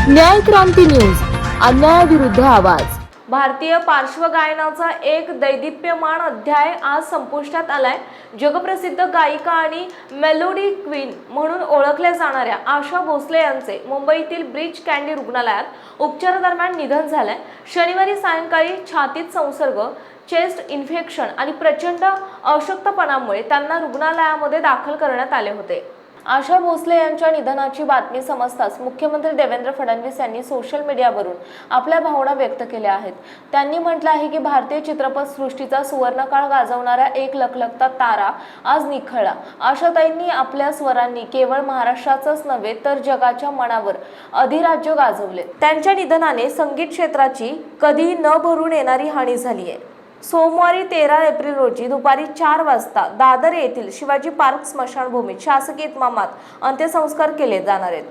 न्याय क्रांती न्यूज, अन्यायाविरुद्ध आवाज। भारतीय पार्श्वगायनाचा एक दैदिप्यमान अध्याय आज संपुष्टात आलाय। जगप्रसिद्ध गायिका आणि मेलोडी क्वीन म्हणून ओळखल्या जाणाऱ्या आशा भोसले यांचे मुंबईतील ब्रीच कँडी रुग्णालयात उपचारादरम्यान निधन झालंय। शनिवारी सायंकाळी छातीत संसर्ग, चेस्ट इन्फेक्शन आणि प्रचंड अशक्तपणामुळे त्यांना रुग्णालयामध्ये दाखल करण्यात आले होते। आशा भोसले यांच्या निधनाची बातमी समजताच मुख्यमंत्री देवेंद्र फडणवीस यांनी सोशल मीडियावरून आपल्या भावना व्यक्त केल्या आहेत। त्यांनी म्हटलं आहे की भारतीय चित्रपटसृष्टीचा सुवर्णकाळ गाजवणारा एक लखलखता तारा आज निखळला। आशाताईंनी आपल्या स्वरांनी केवळ महाराष्ट्राचंच नव्हे तर जगाच्या मनावर अधिराज्य गाजवले। त्यांच्या निधनाने संगीत क्षेत्राची कधी न भरून येणारी हानी झाली आहे। सोमवारी 13 एप्रिल रोजी दुपारी 4 वाजता दादर येथील शिवाजी पार्क स्मशानभूमीत शासकीय इतमामात अंत्यसंस्कार केले जाणार आहेत।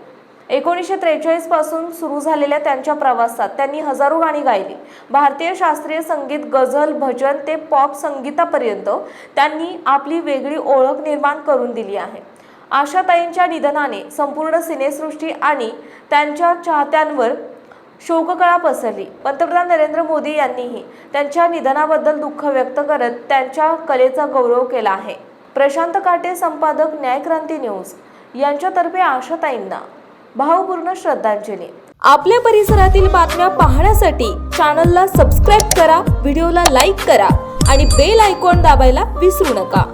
1943 पासून सुरू झालेल्या त्यांच्या प्रवासात त्यांनी हजारो गाणी गायली। भारतीय शास्त्रीय संगीत, गझल, भजन ते पॉप संगीतापर्यंत त्यांनी आपली वेगळी ओळख निर्माण करून दिली आहे। आशाताईंच्या निधनाने संपूर्ण सिनेसृष्टी आणि त्यांच्या चाहत्यांवर शोककळा पसरली। पंतप्रधान नरेंद्र मोदी यांनीही त्यांच्या निधनाबद्दल दुःख व्यक्त करत त्यांच्या कलेचा गौरव केला आहे। प्रशांत काटे, संपादक, न्याय क्रांती न्यूज यांच्यातर्फे आशाताईंना भावपूर्ण श्रद्धांजली। आपल्या परिसरातील बातम्या पाहण्यासाठी चॅनलला सबस्क्राईब करा, व्हिडिओला लाईक करा आणि बेल आयकॉन दाबायला विसरू नका।